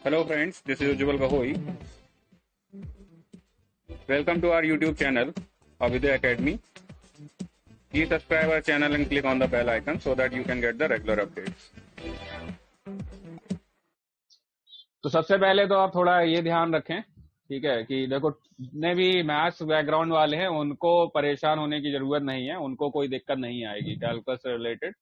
Hello friends, this is Ujjwal Gahoi. Welcome to our YouTube channel, Avidya Academy. Please subscribe our channel and click on the bell icon so that you can get the regular updates. तो सबसे पहले तो आप थोड़ा ये ध्यान रखें, ठीक है, कि देखो जितने भी मैथ्स बैकग्राउंड वाले हैं उनको परेशान होने की जरूरत नहीं है, उनको कोई दिक्कत नहीं आएगी कैलकुलस से रिलेटेड।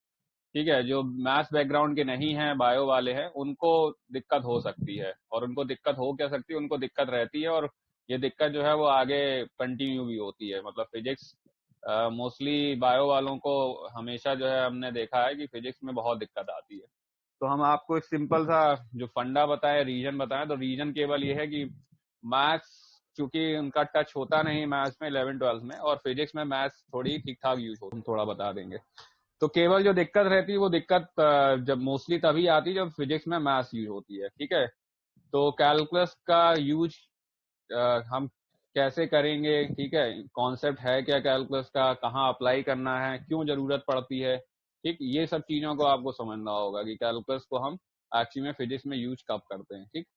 ठीक है, जो मैथ्स बैकग्राउंड के नहीं है, बायो वाले हैं, उनको दिक्कत हो सकती है, और उनको दिक्कत हो क्या सकती है, उनको दिक्कत रहती है, और ये दिक्कत जो है वो आगे कंटिन्यू भी होती है। मतलब फिजिक्स मोस्टली बायो वालों को हमेशा जो है हमने देखा है कि फिजिक्स में बहुत दिक्कत आती है। तो हम आपको एक सिंपल सा जो फंडा बताए, रीजन बताएं, तो रीजन केवल ये है कि मैथ्स चूंकि उनका टच होता नहीं मैथ्स में 11-12 में, और फिजिक्स में मैथ्स थोड़ी ठीक ठाक यूज हो, हम थोड़ा बता देंगे। तो केवल जो दिक्कत रहती है वो दिक्कत जब मोस्टली तभी आती है जब फिजिक्स में मैथ्स यूज होती है। ठीक है, तो कैलकुलस का यूज हम कैसे करेंगे, ठीक है, कॉन्सेप्ट है क्या कैलकुलस का, कहाँ अप्लाई करना है, क्यों जरूरत पड़ती है, ठीक, ये सब चीजों को आपको समझना होगा कि कैलकुलस को हम एक्चुअली में फिजिक्स में यूज कब करते हैं। ठीक,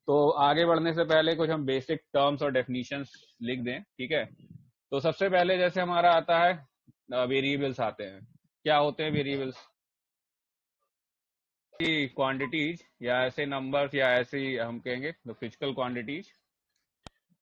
तो आगे बढ़ने से पहले कुछ हम बेसिक टर्म्स और डेफिनेशंस लिख दें। ठीक है, तो सबसे पहले जैसे हमारा आता है वेरिएबल्स आते हैं। क्या होते हैं वेरिएबल्स? क्वांटिटीज या ऐसे नंबर्स, या ऐसी हम कहेंगे फिजिकल क्वांटिटीज।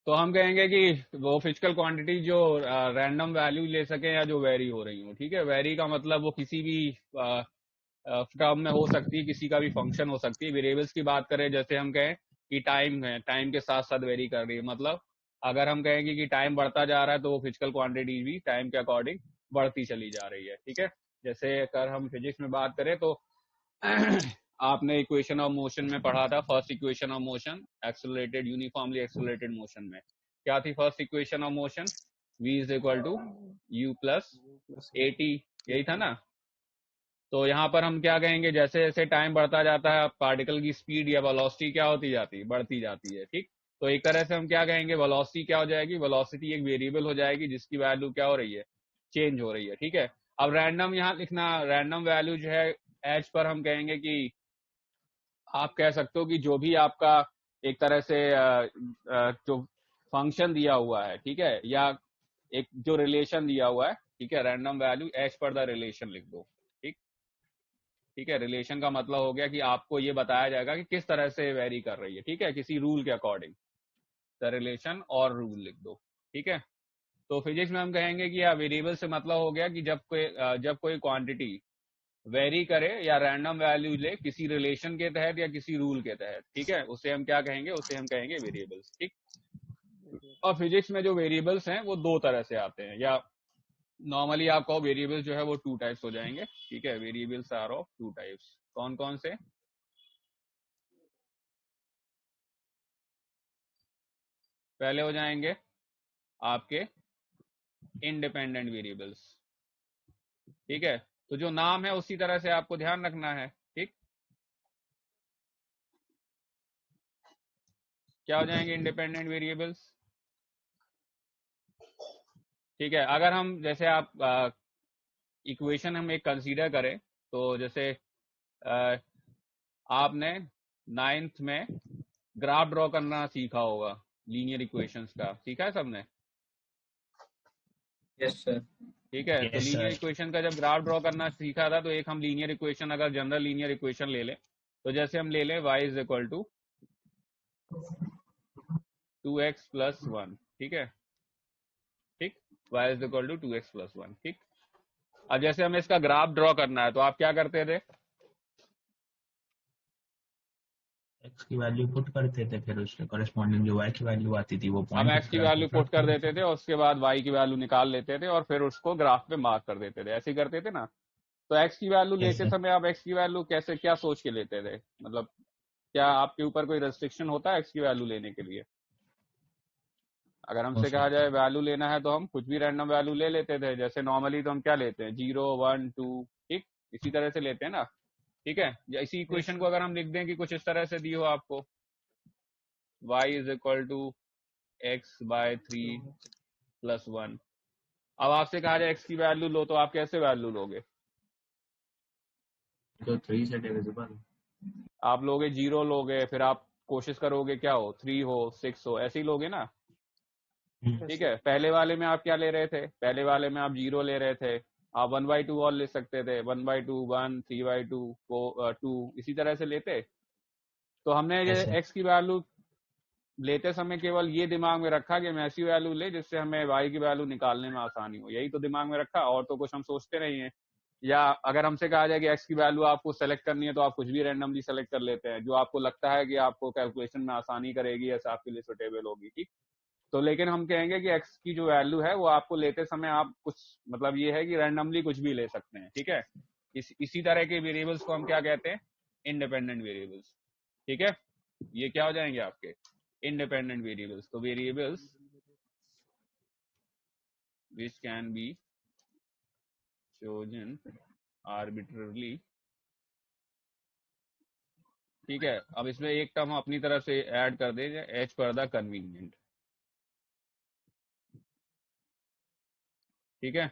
तो हम कहेंगे कि वो फिजिकल क्वांटिटी जो रैंडम वैल्यू ले सके या जो वेरी हो रही हो। ठीक है, वेरी का मतलब वो किसी भी टर्म में हो सकती है, किसी का भी फंक्शन हो सकती है। वेरिएबल्स की बात करें, जैसे हम कहें कि टाइम है, टाइम के साथ साथ वेरी कर रही है, मतलब अगर हम कहेंगे कि टाइम बढ़ता जा रहा है तो वो फिजिकल क्वांटिटी भी टाइम के अकॉर्डिंग बढ़ती चली जा रही है। ठीक है, जैसे अगर हम फिजिक्स में बात करें तो आपने इक्वेशन ऑफ मोशन में पढ़ा था, first equation of motion, accelerated uniformly accelerated motion में क्या थी first equation of motion? v is equal to u plus a t, यही था ना। तो यहाँ पर हम क्या कहेंगे, जैसे जैसे टाइम बढ़ता जाता है पार्टिकल की स्पीड या वेलोसिटी क्या होती जाती है, बढ़ती जाती है। ठीक, तो एक तरह से हम क्या कहेंगे, वेलोसिटी क्या हो जाएगी, वेलोसिटी एक वेरिएबल हो जाएगी जिसकी वैल्यू क्या हो रही है, चेंज हो रही है। ठीक है, अब रैंडम यहाँ लिखना, रैंडम वैल्यू जो है एच पर हम कहेंगे कि आप कह सकते हो कि जो भी आपका एक तरह से जो फंक्शन दिया हुआ है, ठीक है, या एक जो रिलेशन दिया हुआ है, ठीक है, रैंडम वैल्यू एच पर द रिलेशन लिख दो। ठीक, ठीक है, रिलेशन का मतलब हो गया कि आपको ये बताया जाएगा कि किस तरह से वेरी कर रही है, ठीक है, किसी रूल के अकॉर्डिंग, द रिलेशन और रूल लिख दो। ठीक है, तो फिजिक्स में हम कहेंगे कि वेरिएबल से मतलब हो गया कि जब कोई क्वांटिटी वेरी करे या रैंडम वैल्यू ले किसी रिलेशन के तहत या किसी रूल के तहत, ठीक है, उसे हम क्या कहेंगे, उसे हम कहेंगे वेरिएबल्स। ठीक, और फिजिक्स में जो वेरिएबल्स हैं वो दो तरह से आते हैं, या नॉर्मली आप कहो वेरिएबल्स जो है वो टू टाइप्स हो जाएंगे। ठीक है, variables are of two types. कौन कौन से? पहले हो जाएंगे आपके इंडिपेंडेंट वेरिएबल्स। ठीक है, तो जो नाम है उसी तरह से आपको ध्यान रखना है। ठीक, क्या हो जाएंगे इंडिपेंडेंट वेरिएबल्स? ठीक है, अगर हम जैसे आप इक्वेशन हम एक कंसीडर करें, तो जैसे आपने 9th में ग्राफ ड्रॉ करना सीखा होगा, लीनियर इक्वेशंस का सीखा है सबने? Yes sir. ठीक है, तो लीनियर इक्वेशन का जब ग्राफ ड्रॉ करना सीखा था, तो एक हम लीनियर इक्वेशन, अगर जनरल लीनियर इक्वेशन ले लें, तो जैसे हम ले लें y is equal to 2x plus 1। ठीक है, ठीक, y is equal to 2x plus 1। ठीक, अब जैसे हमें इसका ग्राफ ड्रॉ करना है तो आप क्या करते थे? एक्स की वैल्यू पुट करते थे, फिर उसके कॉरेस्पॉन्डिंग जो वाई की वैल्यू आती थी वो हम पॉइंट x की वैल्यू पुट कर देते थे और उसके बाद y की वैल्यू निकाल लेते थे और फिर उसको ग्राफ पे मार्क कर देते थे, ऐसे ही करते थे ना। तो x की वैल्यू लेते समय आप x की वैल्यू कैसे, क्या सोच के लेते थे, मतलब क्या आपके ऊपर कोई रेस्ट्रिक्शन होता है x की वैल्यू लेने के लिए? अगर हमसे कहा जाए वैल्यू लेना है तो हम कुछ भी रैंडम वैल्यू ले लेते थे। जैसे नॉर्मली तो हम क्या लेते हैं, 0 1 2, ठीक, इसी तरह से लेते हैं ना। ठीक है, या इसी इक्वेशन को अगर हम लिख दें कि कुछ इस तरह से दी हो आपको, y is equal to x by 3 plus 1। अब आपसे कहा जाए x की वैल्यू लो, तो आप कैसे वैल्यू लोगे? तो 3 से डिविजिबल आप लोगे 0 लोगे, फिर आप कोशिश करोगे क्या हो, 3 हो 6 हो, ऐसे ही लोगे ना। हम्म, ठीक है, पहले वाले में आप क्या ले रहे थे, पहले वाले में आप 0 ले रहे थे, आप 1/2 और ले सकते थे, 1/2 1 3/2 को 2 इसी तरह से लेते। तो हमने ये ऐसे एक्स की वैल्यू लेते समय केवल ये दिमाग में रखा कि हम ऐसी वैल्यू ले जिससे हमें वाई की वैल्यू निकालने में आसानी हो, यही तो दिमाग में रखा, और तो कुछ हम सोचते नहीं है। या अगर हमसे कहा जाए कि एक्स की वैल्यू आपको सेलेक्ट करनी है तो आप कुछ भी रैंडमली सेलेक्ट कर लेते हैं जो आपको लगता है कि आपको कैलकुलेशन में आसानी करेगी, ऐसा आपके लिए सुटेबल होगी, ठीक। तो लेकिन हम कहेंगे कि एक्स की जो वैल्यू है वो आपको लेते समय आप कुछ, मतलब ये है कि रैंडमली कुछ भी ले सकते हैं, ठीक है। इसी तरह के वेरिएबल्स को हम क्या कहते हैं, इंडिपेंडेंट वेरिएबल्स, ठीक है। ये क्या हो जाएंगे आपके इंडिपेंडेंट वेरिएबल्स। तो variables which can be chosen arbitrarily, ठीक है। अब इसमें एक टर्म अपनी तरफ से ऐड कर देंगे, एच फॉर द कन्वीनियंट, ठीक है।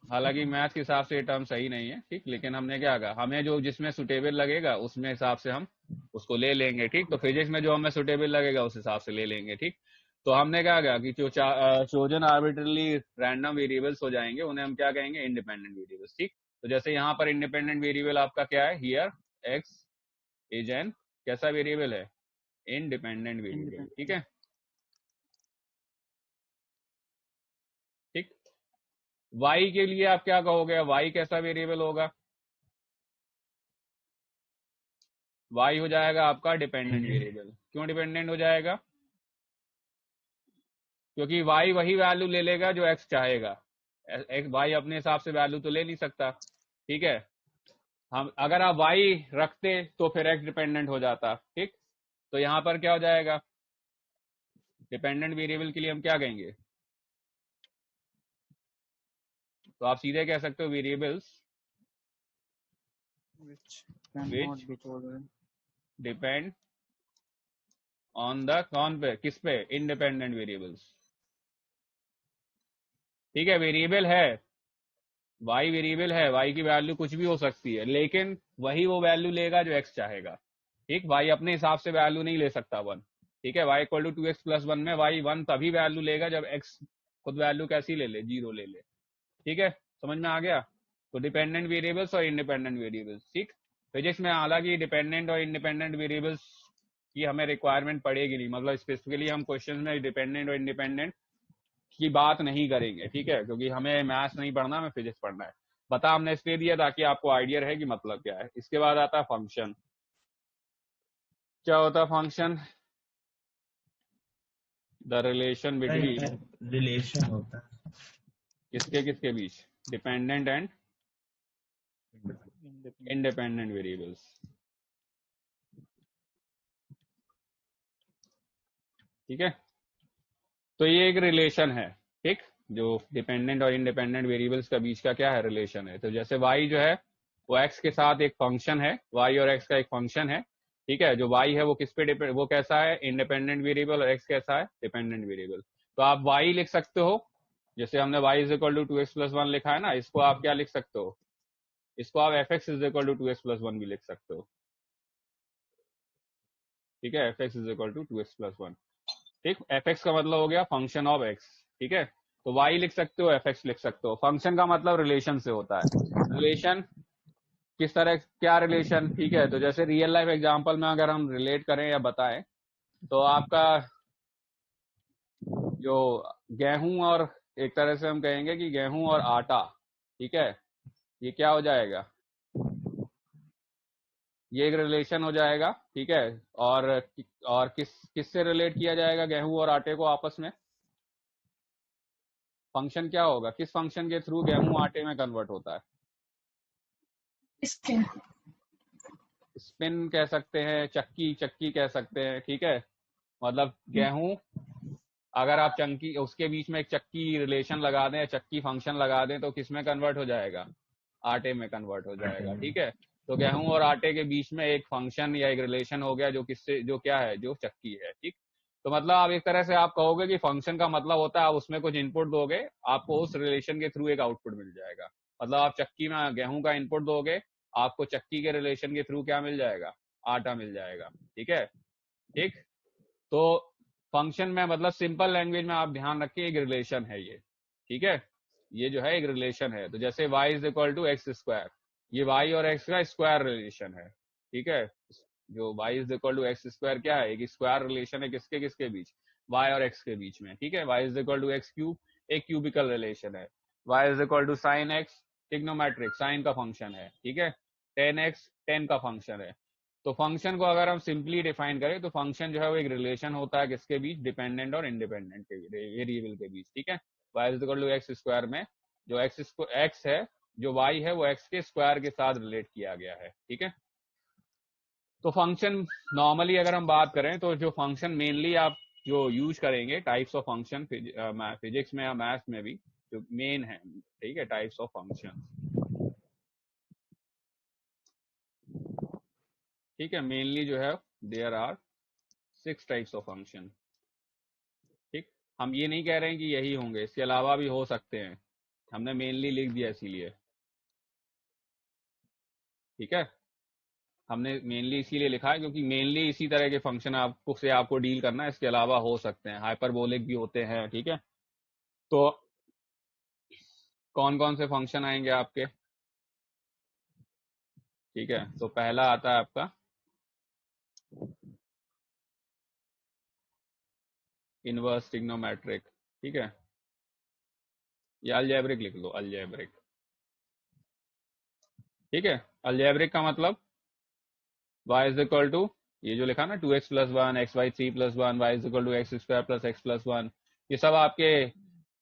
हालांकि मैथ के हिसाब से ये टर्म सही नहीं है, ठीक, लेकिन हमने क्या कहा, हमें जो जिसमें सुटेबल लगेगा उसमें हिसाब से हम उसको ले लेंगे, ठीक। तो फिजिक्स में जो हमें सुटेबल लगेगा उस हिसाब से ले लेंगे, ठीक। तो हमने क्या कहा कि जो चोजन आर्बिट्रली रैंडम वेरिएबल्स हो जाएंगे उन्हें हम क्या कहेंगे, इंडिपेंडेंट वेरिएबल्स, ठीक। तो जैसे यहाँ पर इंडिपेंडेंट वेरिएबल आपका क्या है, हियर एक्स इज एन कैसा वेरिएबल है, इंडिपेंडेंट वेरिएबल, ठीक है, ठीक। y के लिए आप क्या कहोगे, y कैसा वेरिएबल होगा, y हो जाएगा आपका डिपेंडेंट डिपेंडेंट। वेरिएबल। क्यों डिपेंडेंट हो जाएगा, क्योंकि y वही वैल्यू ले लेगा जो x चाहेगा, y अपने हिसाब से वैल्यू तो ले नहीं सकता, ठीक है। हम अगर आप y रखते तो फिर x डिपेंडेंट हो जाता, ठीक। तो यहां पर क्या हो जाएगा, डिपेंडेंट वेरिएबल के लिए हम क्या कहेंगे, तो आप सीधे कह सकते हो variables which cannot which be chosen depend on the कौन पे, किस पे, इंडिपेंडेंट वेरिएबल्स, ठीक है। वेरिएबल है, y वेरिएबल है, y की वैल्यू कुछ भी हो सकती है, लेकिन वही वो वैल्यू लेगा जो x चाहेगा, ठीक। y अपने हिसाब से वैल्यू नहीं ले सकता 1, ठीक है। y equal to 2x plus 1 में y 1 तभी वैल्यू लेगा जब x खुद वैल्यू कैसी ले ले, 0 ले ले, ठीक है। समझ में आ गया। तो डिपेंडेंट वेरिएबल्स और इंडिपेंडेंट वेरिएबल्स, ठीक। फिजिक्स में हालांकि डिपेंडेंट और इंडिपेंडेंट वेरिएबल्स की हमें रिक्वायरमेंट पड़ेगी नहीं, मतलब स्पेसिफिकली हम क्वेश्चन में डिपेंडेंट और इंडिपेंडेंट की बात नहीं करेंगे, ठीक है, क्योंकि हमें मैथ्स नहीं पढ़ना, हमें फिजिक्स पढ़ना है। बता हमने इसलिए दिया ताकि आपको आइडिया रहे कि मतलब क्या है। इसके बाद आता है फंक्शन। क्या होता है function, the relation between relation होता है किसके किसके बीच, dependent and independent independent variables, ठीक है। तो ये एक रिलेशन है, ठीक, जो डिपेंडेंट और इंडिपेंडेंट वेरिएबल्स का बीच का क्या है, रिलेशन है। तो जैसे y जो है वो x के साथ एक फंक्शन है, y और x का एक फंक्शन है, ठीक है। जो y है वो किस पे डिपेंड, वो कैसा है, इंडिपेंडेंट वेरिएबल, और x कैसा है, डिपेंडेंट वेरिएबल। तो आप y लिख सकते हो, जैसे हमने y is equal to 2x plus 1 लिखा है ना, इसको आप क्या लिख सकते हो, इसको आप fx is equal to 2x plus 1 भी लिख सकते हो, ठीक है। fx is equal to 2x plus 1, ठीक। fx का मतलब हो गया फंक्शन ऑफ x, ठीक है। तो y लिख सकते हो, fx लिख सकते हो। फंक्शन का मतलब रिलेशन से होता है, रिलेशन किस तरह, क्या रिलेशन, ठीक है। तो जैसे रियल लाइफ एग्जांपल में अगर हम रिलेट करें या बताएं, तो आपका जो गेहूं और, एक तरह से हम कहेंगे कि गेहूं और आटा, ठीक है, ये क्या हो जाएगा, ये एक रिलेशन हो जाएगा, ठीक है। और किससे रिलेट किया जाएगा गेहूं और आटे को आपस में, फंक्शन क्या होगा, किस फंक्शन के थ्रू गेहूं आटे में कन्वर्ट होता है, स्पिन स्पिन कह सकते हैं, चक्की चक्की कह सकते हैं, ठीक है। मतलब गेहूं, अगर आप चक्की उसके बीच में एक चक्की रिलेशन लगा दें, चक्की फंक्शन लगा दें, तो किस में कन्वर्ट हो जाएगा, आटे में कन्वर्ट हो आटे जाएगा, में। ठीक है। तो गेहूं और आटे के बीच में एक फंक्शन या एक रिलेशन हो गया जो किससे, जो क्या है, जो चक्की है, ठीक। तो मतलब आप एक तरह से आप कहोगे कि फंक्शन का मतलब होता है आप उसमें कुछ इनपुट दोगे, आपको उस रिलेशन के थ्रू एक आउटपुट मिल जाएगा। मतलब आप चक्की में गेहूं का इनपुट दोगे, आपको चक्की के रिलेशन के थ्रू क्या मिल जाएगा, आटा मिल जाएगा। ठीक है, ठीक। तो फंक्शन में मतलब सिंपल लैंग्वेज में आप ध्यान रखिए, एक रिलेशन है ये। ठीक है, ये जो है एक रिलेशन है। तो जैसे y is equal to x square, ये y और x का स्क्वायर रिलेशन है। ठीक है, जो y is equal to x square क्या है, एक स्क्वायर रिलेशन है किसके किसके बीच, y और x के बीच में। ठीक है, y is equal to x cube, एक क्यूबिकल रिलेशन है। y is equal to sine x, trigonometric, sine का फंक्शन है। ठीक है, टेन एक्स, टेन का फंक्शन है। तो फंक्शन को अगर हम सिंपली डिफाइन करें तो फंक्शन जो है वो एक रिलेशन होता है किसके बीच, डिपेंडेंट और इंडिपेंडेंट के वेरिएबल के बीच। ठीक है, y is equal to x square में जो x है, जो y है वो x के स्क्वायर के साथ रिलेट किया गया है। ठीक है, तो फंक्शन नॉर्मली अगर हम बात करें तो जो फंक्शन मेनली आप जो यूज करेंगे टाइप्स ऑफ फंक्शन फिजिक्स में या मैथ्स में भी जो मेन है, ठीक है, टाइप्स ऑफ फंक्शन। ठीक है, मेनली जो है there are 6 types of function. ठीक, हम ये नहीं कह रहे हैं कि यही होंगे, इसके अलावा भी हो सकते हैं, हमने मेनली लिख दिया इसीलिए। ठीक है, हमने मेनली इसीलिए लिखा है क्योंकि मेनली इसी तरह के फंक्शन आपको डील करना है, इसके अलावा हो सकते हैं, हाइपरबोलिक भी होते हैं। ठीक है, तो कौन कौन से फंक्शन आएंगे आपके। ठीक है, तो पहला आता है आपका इनवर्स ट्रिग्नोमेट्रिक। ठीक है, ये अलजेब्रिक लिख लो, अलजेब्रिक। ठीक है, अलजेब्रिक का मतलब y इज इक्वल टू, ये जो लिखा ना 2x plus one, x y 3+1, y is equal to x square plus x plus one, ये सब आपके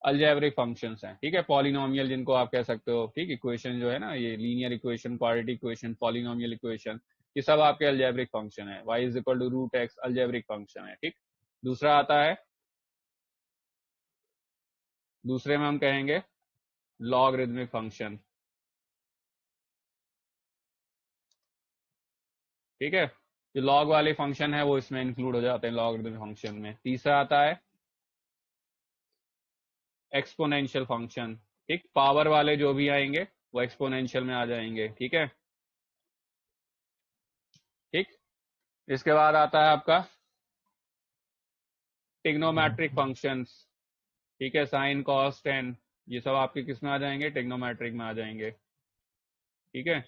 अलजेब्रिक फंक्शंस हैं। ठीक है, पॉलिनोमियल जिनको आप कह सकते हो। ठीक, इक्वेशन जो है ना, ये linear equation, quadratic equation, polynomial equation, ये सब आपके अलजेब्रिक फंक्शन है। y is equal to root x algebraic function है। ठीक, दूसरा आता है, दूसरे में हम कहेंगे लॉगरिदमिक फंक्शन। ठीक है, जो लॉग वाले फंक्शन है वो इसमें इंक्लूड हो जाते हैं लॉगरिदमिक फंक्शन में। तीसरा आता है एक्सपोनेंशियल फंक्शन। ठीक, पावर वाले जो भी आएंगे वो एक्सपोनेंशियल में आ जाएंगे। ठीक है, ठीक। इसके बाद आता है आपका टिग्नोमेट्रिक फंक्शंस। ठीक है, साइन कॉस टेन, ये सब आपके किस में आ जाएंगे, टिग्नोमेट्रिक में आ जाएंगे। ठीक है,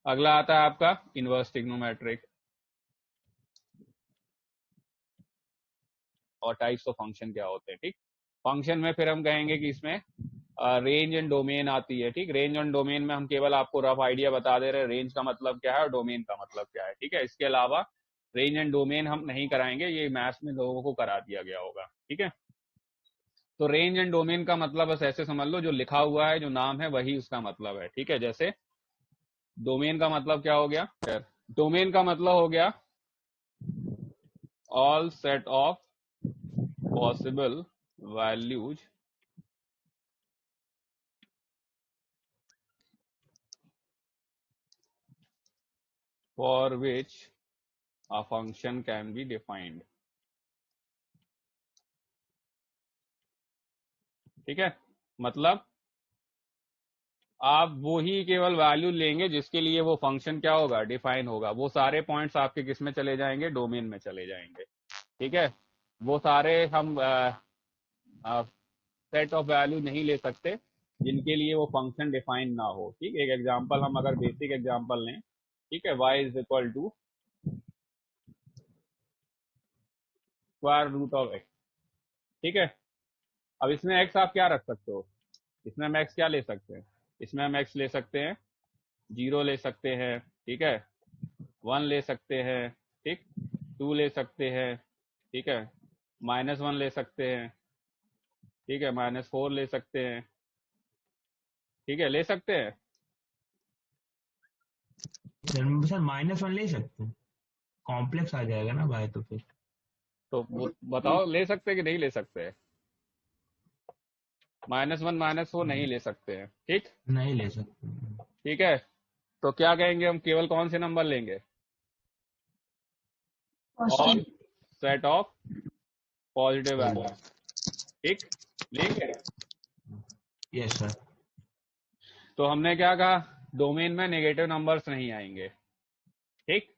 अगला आता है आपका इनवर्स टिग्नोमेट्रिक। और टाइप्स ऑफ फंक्शन क्या होते हैं। ठीक, फंक्शन में फिर हम कहेंगे कि इसमें रेंज एंड डोमेन आती है। ठीक, रेंज एंड डोमेन में हम केवल आपको रफ आइडिया बता दे रहे हैं, रेंज का मतलब क्या है और डोमेन का मतलब क्या है। ठीक है, इसके अलावा रेंज एंड डोमेन हम नहीं कराएंगे, ये मैथ्स में लोगों को करा दिया गया होगा। ठीक है, तो रेंज एंड डोमेन का मतलब बस ऐसे समझ लो, जो लिखा हुआ है, जो नाम है, वही उसका मतलब है। ठीक है, जैसे डोमेन का मतलब क्या हो गया, डोमेन का मतलब हो गया all set of possible values for which a function can be defined। ठीक है, मतलब आप वो ही केवल वैल्यू लेंगे जिसके लिए वो फंक्शन क्या होगा, डिफाइन होगा। वो सारे पॉइंट्स आपके किस में चले जाएंगे, डोमेन में चले जाएंगे। ठीक है, वो सारे हम सेट ऑफ वैल्यू नहीं ले सकते जिनके लिए वो फंक्शन डिफाइन ना हो। ठीक, एक एग्जांपल हम अगर बेसिक एग्जांपल लें, ठीक है, y is equal to square root of x। ठीक है, अब इसमें x आप क्या रख सकते हो, इसमें हम x क्या ले सकते हैं, इसमें हम x ले सकते हैं 0 ले सकते हैं। ठीक है, 1 ले सकते हैं। ठीक, 2 ले सकते हैं। ठीक है, -1 ले सकते हैं। ठीक है, -4 ले सकते हैं। ठीक है, ले सकते हैं। सर -1 ले सकते हैं, कॉम्प्लेक्स आ जाएगा ना भाई तो फिर। तो बताओ ले सकते हैं कि नहीं ले सकते हैं, -1 -4 नहीं ले सकते हैं। ठीक, नहीं ले सकते। ठीक है, तो क्या कहेंगे हम, केवल कौन से नंबर लेंगे, all set of positive value. ठीक, लेंगे। Yes sir. तो हमने क्या कहा, डोमेन में नेगेटिव नंबर्स नहीं आएंगे। ठीक,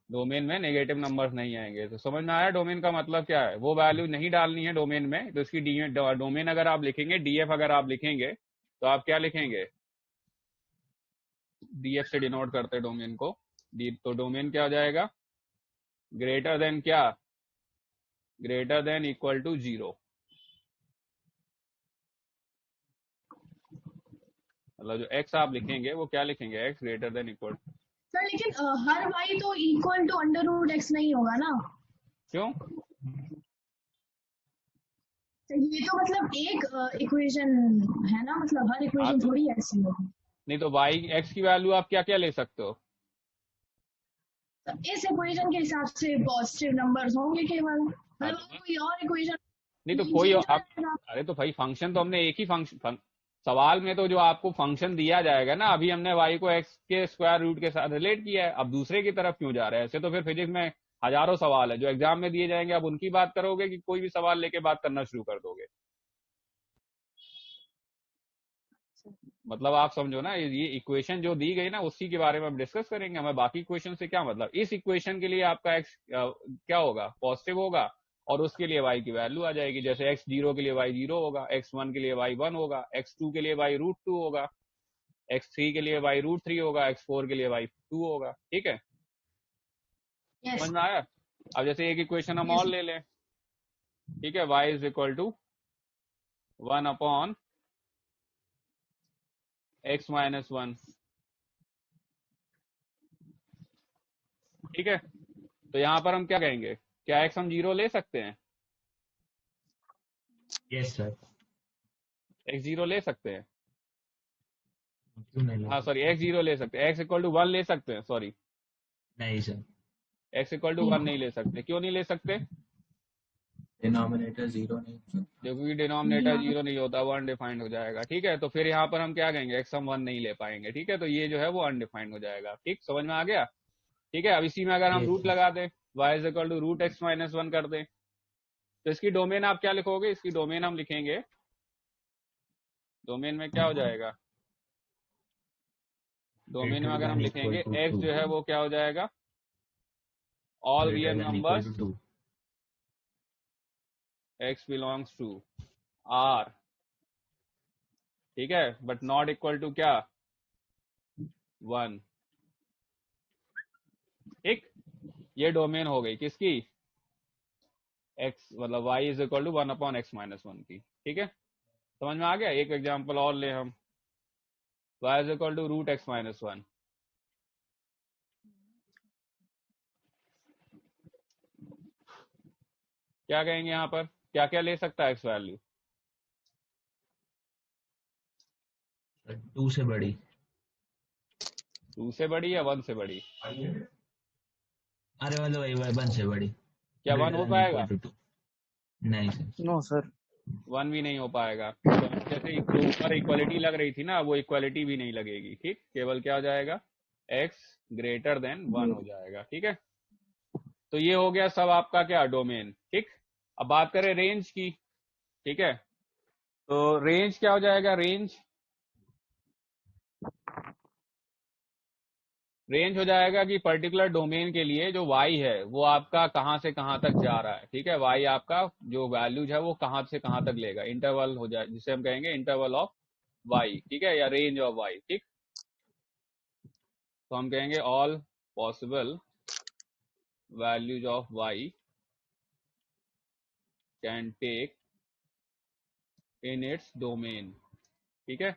डोमेन में नेगेटिव नंबर्स नहीं आएंगे। तो समझ में आया डोमेन का मतलब क्या है? वो वैल्यू नहीं डालनी है डोमेन में, तो इसकी डोमेन अगर आप लिखेंगे, डीएफ अगर आप लिखेंगे तो आप क्या लिखेंगे? डीएफ से डिनोट करते हैं डोमेन को। तो डोमेन क्या हो जाएगा? ग्रेटर देन क्या? Greater than equal to 0। मतलब जो एक्स आप लिखेंगे वो क्या लिखेंगे? X greater than equal. Sir लेकिन हर y तो equal to under root x नहीं होगा ना। क्यों? तो ये तो मतलब एक इक्वेशन है ना, मतलब हर इक्वेशन थोड़ी ऐसी होगी। नहीं तो वाई एक्स की वैल्यू आप क्या क्या ले सकते हो? तो इस इक्वेशन के हिसाब से पॉजिटिव नंबर्स होंगे केवल, मतलब कोई और इक्वेशन नहीं तो कोई आप, अरे तो भाई फंक्शन तो हमने एक ही फंक्शन, सवाल में तो जो आपको फंक्शन दिया जाएगा ना, अभी हमने वाई को एक्स के स्क्वायर रूट के साथ रिलेट किया है, अब दूसरे की तरफ क्यों जा रहे हैं? ऐसे तो फिर फिजिक्स में हजारों सवाल है जो एग्जाम में दिए जाएंगे, आप उनकी बात करोगे कि कोई भी सवाल लेके बात करना शुरू कर दोगे? मतलब आप समझो ना, ये इक्वेशन जो दी गई ना उसी के बारे में हम डिस्कस करेंगे। हमें बाकी इक्वेशन से क्या मतलब? इस इक्वेशन के लिए आपका एक्स क्या होगा? पॉजिटिव होगा, और उसके लिए वाई की वैल्यू आ जाएगी। जैसे एक्स 0 के लिए वाई 0 होगा, एक्स 1 के लिए वाई 1 होगा, एक्स 2 के लिए वाई रूट 2 होगा, एक्स 3 के लिए वाई रूट 3 होगा, एक्स 4 के लिए वाई 2 होगा। ठीक है, yes. समझ में आया? अब जैसे एक इक्वेशन हम और ले लें, ठीक है, y is equal to 1 upon x minus 1। ठीक है, तो यहां पर हम क्या कहेंगे? क्या एक्स हम 0 ले सकते हैं? Yes sir. एक्स 0 ले सकते हैं? क्यों नहीं हाँ सॉरी, एक्स 0 ले सकते हैं। एक्स इक्वल टू 1 ले सकते हैं? सॉरी, नहीं सर। एक्स इक्वल टू 1 नहीं ले सकते। क्यों नहीं ले सकते? डिनोमिनेटर 0 नहीं हो सकता। क्योंकि डिनोमिनेटर 0 नहीं होता, वो अनडिफाइंड हो जाएगा। ठीक है, तो फिर यहाँ पर हम क्या कहेंगे? एक्स हम 1 नहीं ले पाएंगे। ठीक है, तो ये जो है वो अनडिफाइंड हो जाएगा। ठीक, समझ में आ गया? ठीक है, अब इसी में अगर हम रूट लगा दें, y is equal to root x minus 1 कर दें, तो इसकी डोमेन आप क्या लिखोगे? इसकी डोमेन हम लिखेंगे, डोमेन में क्या हो जाएगा? डोमेन में अगर हम लिखेंगे एक्स जो है वो क्या हो जाएगा? All real numbers x belongs to R। ठीक है, बट नॉट इक्वल टू क्या? 1। ठीक, ये डोमेन हो गई किसकी? x, मतलब y is equal to 1 upon x minus 1 की। ठीक है, समझ में आ गया? एक एग्जांपल और ले हम, y is equal to root x minus 1। क्या कहेंगे यहाँ पर? क्या क्या ले सकता है एक्स वैल्यू? 2 से बड़ी। 2 से बड़ी या 1 से बड़ी? अरे मतलब 1 से बड़ी। क्या 1 हो पाएगा? नहीं सर। नो सर, 1 भी नहीं हो पाएगा। तो जैसे ऊपर इक्वालिटी लग रही थी ना, वो इक्वालिटी भी नहीं लगेगी। ठीक, केवल क्या हो जाएगा? x ग्रेटर देन 1 हो जाएगा। ठीक है, तो ये हो गया सब आपका क्या? डोमेन। ठीक, अब बात करें रेंज की। ठीक है, तो रेंज क्या हो जाएगा? रेंज हो जाएगा कि पर्टिकुलर डोमेन के लिए जो y है वो आपका कहां से कहां तक जा रहा है। ठीक है, y आपका जो वैल्यूज है वो कहां से कहां तक लेगा, इंटरवल हो जाए, जिसे हम कहेंगे इंटरवल ऑफ y। ठीक है, या रेंज ऑफ y। ठीक, तो हम कहेंगे all possible values of y can take in its domain. ठीक है,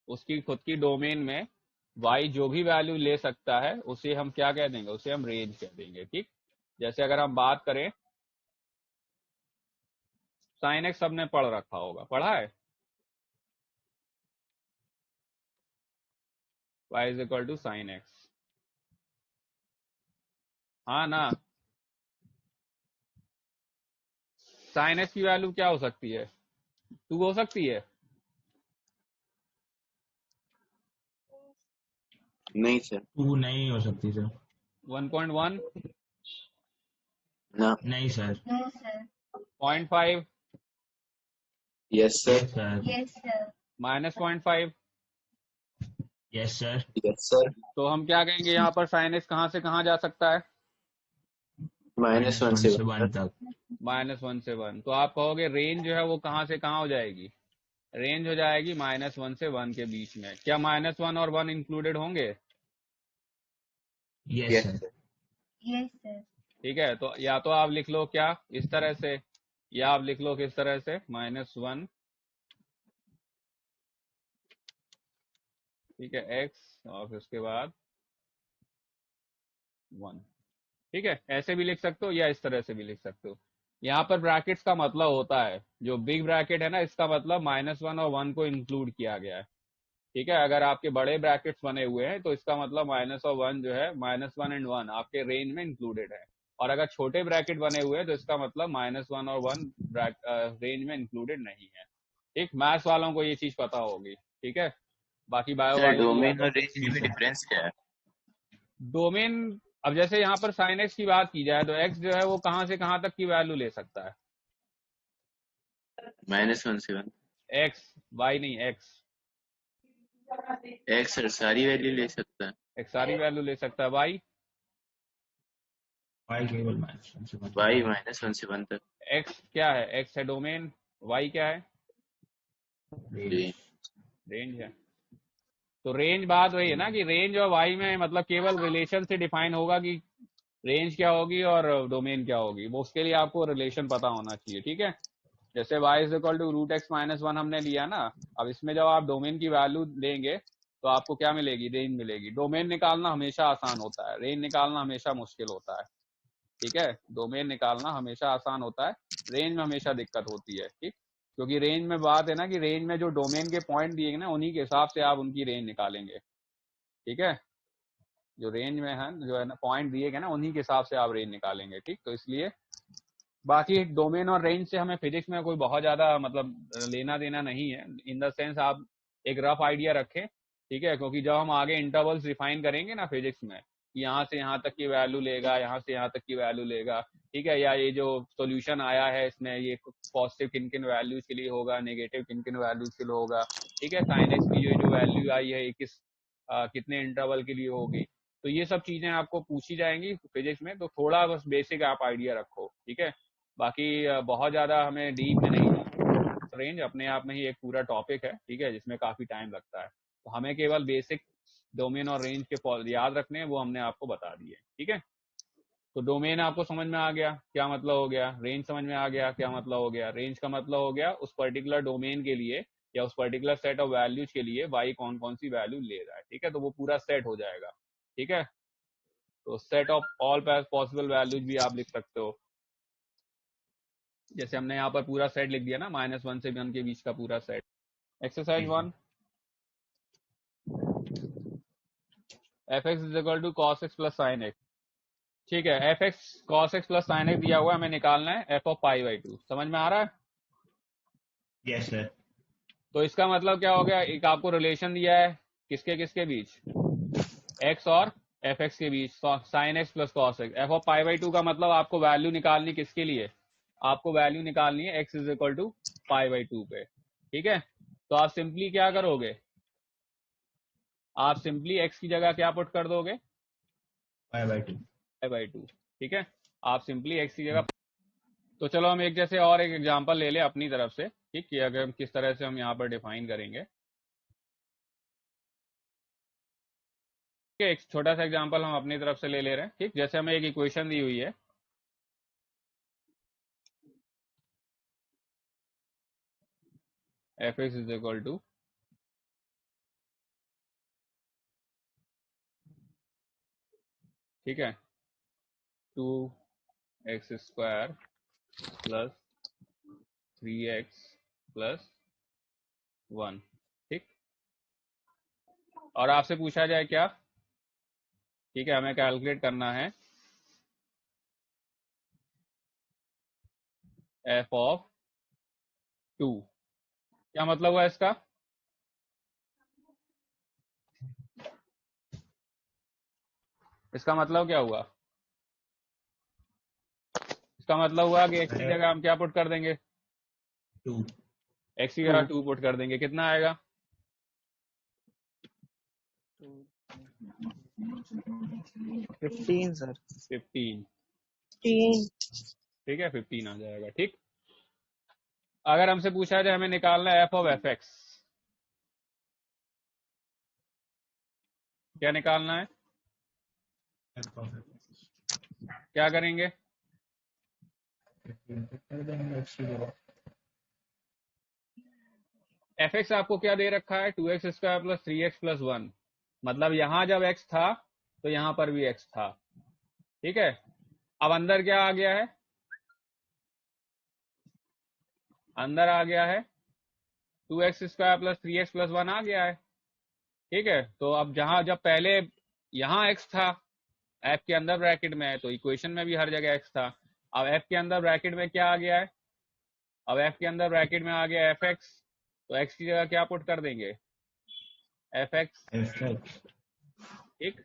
उसकी खुद की डोमेन में y जो भी वैल्यू ले सकता है उसे हम क्या कह देंगे? उसे हम रेंज कह देंगे। ठीक, जैसे अगर हम बात करें, साइन एक्स सबने पढ़ रखा होगा, पढ़ा है? y is equal to sine x, हाँ ना? साइन एक्स की वैल्यू क्या हो सकती है? 2 हो सकती है? नहीं सर। 2 नहीं हो सकती सर। 1.1? ना। नहीं sir. 0.5? Yes sir. Sir. Minus 0.5? Yes sir. Yes sir. तो हम क्या कहेंगे यहाँ पर? साइन एक्स कहाँ से कहाँ जा सकता है? -1 से 1 -1 तक। -1 से 1, तो आप कहोगे रेंज जो है वो कहाँ से कहाँ हो जाएगी? रेंज हो जाएगी -1 से 1 के बीच में। क्या -1 और 1 इंक्लूडेड होंगे? Yes yes sir. Sir. Yes sir. ठीक है, तो या तो आप लिख लो क्या इस तरह से, या आप लिख लो किस तरह से, -1, ठीक है, x और फिर उसके बाद 1। ठीक है, ऐसे भी लिख सकते हो या इस तरह से भी लिख सकते हो। यहाँ पर ब्रैकेट्स का मतलब होता है, जो बिग ब्रैकेट है ना, इसका मतलब -1 और 1 को इंक्लूड किया गया है। ठीक है, अगर आपके बड़े ब्रैकेट्स बने हुए हैं तो इसका मतलब माइनस और 1 जो है, -1 एंड 1 आपके रेंज में इंक्लूडेड है। और अगर छोटे ब्रैकेट बने हुए हैं तो इसका मतलब -1 और 1 रेंज में इंक्लूडेड नहीं है। ठीक, मैथ्स वालों को ये चीज पता होगी। ठीक है, बाकी बायो सर वाले भी डोमेन याद और रेंज जी में सर। डिफरेंस क्या है? डोमेन, अब जैसे यहाँ पर साइन एक्स की बात की जाए तो एक्स जो है वो कहाँ से कहाँ तक की वैल्यू ले सकता है? -1 से 1। एक्स, वाई नहीं, एक्स। एक्स सर सारी वैल्यू ले सकता है। एक्स सारी वैल्यू ले सकता है। वाई, y केवल -1 से 1 तक वाई है। -1 से 1 तक। एक्स क्या है? एक्स है डोमेन, वाई क्या है? रेंज। जी। रेंज है। तो रेंज बात वही है ना कि रेंज और वाई में मतलब केवल रिलेशन से डिफाइन होगा कि रेंज क्या होगी और डोमेन क्या होगी, वो उसके लिए आपको रिलेशन पता होना चाहिए। ठीक है, जैसे y is equal to √x-1 हमने लिया ना, अब इसमें जब आप डोमेन की वैल्यू लेंगे तो आपको क्या मिलेगी? रेंज मिलेगी। डोमेन निकालना हमेशा आसान होता है, रेंज निकालना हमेशा मुश्किल होता है। ठीक है, डोमेन निकालना हमेशा आसान होता है, रेंज में हमेशा दिक्कत होती है। ठीक, क्योंकि रेंज में बात है ना कि रेंज में जो डोमेन के पॉइंट दिए ना उन्हीं के हिसाब से आप उनकी रेंज निकालेंगे। ठीक है, जो रेंज में है जो है ना पॉइंट दिए गए ना उन्हीं के हिसाब से आप रेंज निकालेंगे। ठीक, तो इसलिए बाकी डोमेन और रेंज से हमें फिजिक्स में कोई बहुत ज्यादा मतलब लेना देना नहीं है, इन द सेंस आप एक रफ आइडिया रखें। ठीक है, क्योंकि जब हम आगे इंटरवल्स डिफाइन करेंगे ना फिजिक्स में, यहाँ से यहाँ तक की वैल्यू लेगा, यहाँ से यहाँ तक की वैल्यू लेगा, ठीक है, या ये जो सॉल्यूशन आया है इसमें ये पॉजिटिव किन किन वैल्यूज के लिए होगा, नेगेटिव किन किन वैल्यूज के लिए होगा, ठीक है, साइन एक्स की जो वैल्यू आई है कितने इंटरवल के लिए होगी, तो ये सब चीजें आपको पूछी जाएंगी फिजिक्स में, तो थोड़ा बस बेसिक आप आइडिया रखो। ठीक है, बाकी बहुत ज्यादा हमें डीप में नहीं जाना। रेंज अपने आप में ही एक पूरा टॉपिक है, ठीक है, जिसमें काफी टाइम लगता है, तो हमें केवल बेसिक डोमेन और रेंज के याद रखने हैं, वो हमने आपको बता दिए। ठीक है, तो डोमेन आपको समझ में आ गया क्या मतलब हो गया, रेंज समझ में आ गया क्या मतलब हो गया। रेंज का मतलब हो गया उस पर्टिकुलर डोमेन के लिए या उस पर्टिकुलर सेट ऑफ वैल्यूज के लिए वाई कौन कौन सी वैल्यू ले रहा है। ठीक है, तो वो पूरा सेट हो जाएगा। ठीक है, तो set of all possible values भी आप लिख सकते हो, जैसे हमने यहाँ पर पूरा सेट लिख दिया ना, -1 से 1 के बीच का पूरा set. Exercise G 1, f x is equal to cos x plus sine x. ठीक है, f x cos x plus sine x दिया हुआ है, हमें निकालना है एफ ऑफ π/2। समझ में आ रहा है? Yes sir. तो इसका मतलब क्या हो गया, एक आपको रिलेशन दिया है किसके किसके बीच, एक्स और एफ एक्स के बीच, sine x plus cos x. F of π/2 का मतलब आपको वैल्यू निकालनी किसके लिए, आपको वैल्यू निकालनी है एक्स इज इक्वल टू π/2 पे। ठीक है, तो आप सिंपली क्या करोगे, आप सिंपली एक्स की जगह क्या पुट कर दोगे, π/2। π/2। ठीक है, आप सिंपली एक्स की जगह, तो चलो हम एक जैसे और एक एग्जांपल ले लें अपनी तरफ से। ठीक, कि अगर हम किस तरह से हम यहाँ पर डिफाइन करेंगे। ठीक है, एक छोटा सा एग्जांपल हम अपनी तरफ से ले ले रहे हैं। ठीक, जैसे हमें एक इक्वेशन दी हुई है, f x is equal to, ठीक है, 2x² प्लस 3x प्लस 1। ठीक, और आपसे पूछा जाए क्या, ठीक है, हमें कैलकुलेट करना है एफ ऑफ 2। क्या मतलब हुआ इसका, इसका मतलब क्या हुआ, इसका मतलब हुआ कि एक्स की अरे जगह हम क्या पुट कर देंगे, 2। एक्स की जगह 2 पुट कर देंगे, कितना आएगा, 15 सर। 15। 15। ठीक है, 15 आ जाएगा। ठीक, अगर हमसे पूछा जाए हमें निकालना है एफ ऑफ एफ एक्स, क्या निकालना है, क्या करेंगे? कर देंगे x की जगह। एफ एक्स आपको क्या दे रखा है, 2x square plus 3x plus 1, मतलब यहां जब x था तो यहां पर भी x था। ठीक है, अब अंदर क्या आ गया है, अंदर आ गया है 2x square plus 3x plus 1 आ गया है। ठीक है, तो अब जहां जब पहले यहां x था, एफ के अंदर ब्रैकेट में है, तो इक्वेशन में भी हर जगह x था। अब एफ के अंदर ब्रैकेट में क्या आ गया है, अब एफ के अंदर ब्रैकेट में आ गया एफ एक्स, तो x की जगह क्या पुट कर देंगे, एफ एक्स। fx ठीक,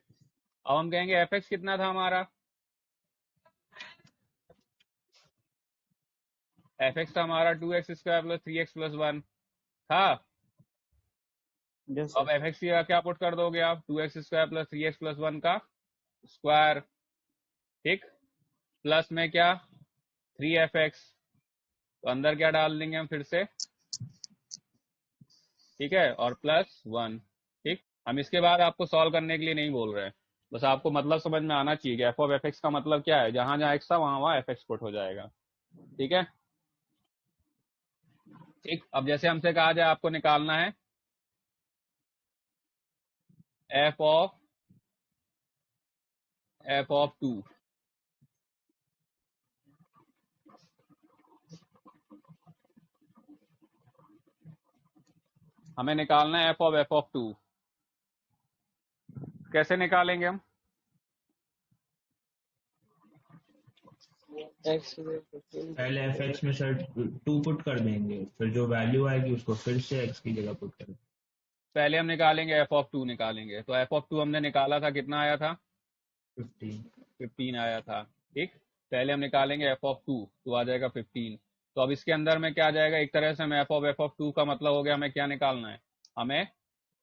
अब हम कहेंगे एफ एक्स कितना था हमारा, एफ एक्स था हमारा 2x square plus 3x plus 1 था। यस अब एफ एक्स की जगह क्या पुट कर दोगे आप, 2x square plus 3x plus 1 का स्क्वायर। ठीक, प्लस में क्या 3fx, तो अंदर क्या डाल देंगे हम फिर से, ठीक है, और प्लस 1। ठीक, हम इसके बाद आपको सॉल्व करने के लिए नहीं बोल रहे हैं, बस आपको मतलब समझ में आना चाहिए कि एफ ऑफ एफ एक्स का मतलब क्या है, जहां जहां एक्स था वहां वहां एफ एक्स पुट हो जाएगा। ठीक है, ठीक, अब जैसे हमसे कहा जाए आपको निकालना है एफ ऑफ 2, हमें निकालना है एफ ऑफ 2। कैसे निकालेंगे हम, पहले fx में सर 2 पुट कर देंगे, फिर जो वैल्यू आएगी उसको फिर से x की जगह पुट कर देंगे। पहले हम निकालेंगे एफ ऑफ 2 निकालेंगे, तो एफ ऑफ 2 हमने निकाला था, कितना आया था, 15 15 आया था। ठीक, पहले हम निकालेंगे एफ ऑफ 2, तो आ जाएगा 15। तो अब इसके अंदर में क्या आ जाएगा, एक तरह से हमें एफ ऑफ 2 का मतलब हो गया हमें क्या निकालना है, हमें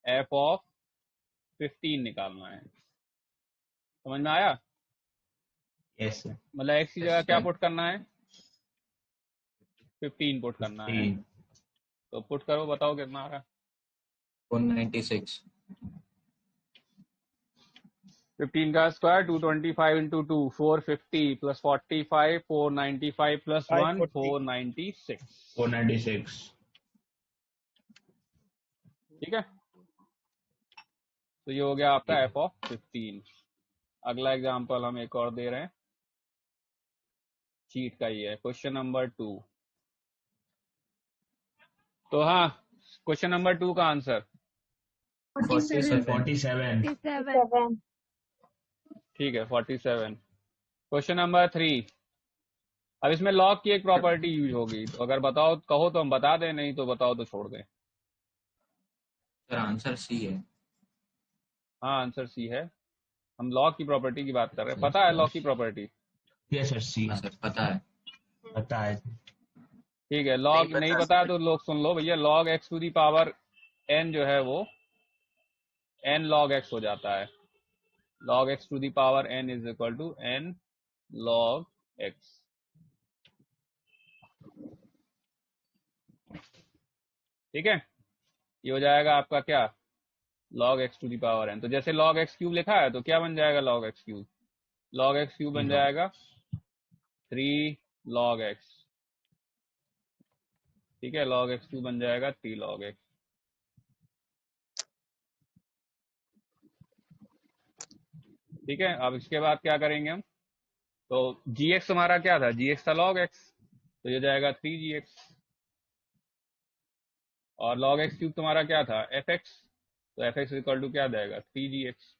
एफ ऑफ 15 निकालना है। समझ में आया, यस सर मतलब एक्स की जगह क्या पुट करना है, 15 पुट करना है। 15 तो पुट करो, बताओ कितना आ रहा है, 196 15 का स्क्वायर 225 इंटू 2 450 प्लस 45 495 प्लस 1 496। 496। ठीक है, तो ये हो गया आपका एफ ऑफ 15। अगला एग्जांपल हम एक और दे रहे हैं, चीट का ही है, क्वेश्चन नंबर 2। तो हाँ, क्वेश्चन नंबर 2 का आंसर 47। 47 7। ठीक है 47। क्वेश्चन नंबर 3, अब इसमें लॉग की एक प्रॉपर्टी यूज होगी, तो अगर बताओ कहो तो हम बता दें, नहीं तो बताओ तो छोड़ दें। सर आंसर सी है। हाँ आंसर सी है, हम लॉग की प्रॉपर्टी की बात कर रहे हैं, पता है लॉग की प्रॉपर्टी। यस सर सी हाँ सर पता है। पता है। ठीक है, लॉग नहीं पता है तो लोग सुन लो भैया, log x to the power n जो है वो एन लॉग एक्स हो जाता है। Log x to the power n is equal to n log x. ठीक है, ये हो जाएगा आपका क्या, log x to the power n. तो जैसे लॉग एक्स क्यूब लिखा है तो क्या बन जाएगा log x cube, log x cube बन जाएगा 3 लॉग एक्स। ठीक है, लॉग एक्स क्यूब बन जाएगा 3 लॉग एक्स। ठीक है, अब इसके बाद क्या करेंगे हम, तो जी एक्स हमारा क्या था, जी एक्स था लॉग एक्स, तो ये जाएगा 3gx। और लॉग एक्स क्यूब तुम्हारा क्या था एफ एक्स, तो एफ एक्स इक्वल टू क्या जाएगा 3gx।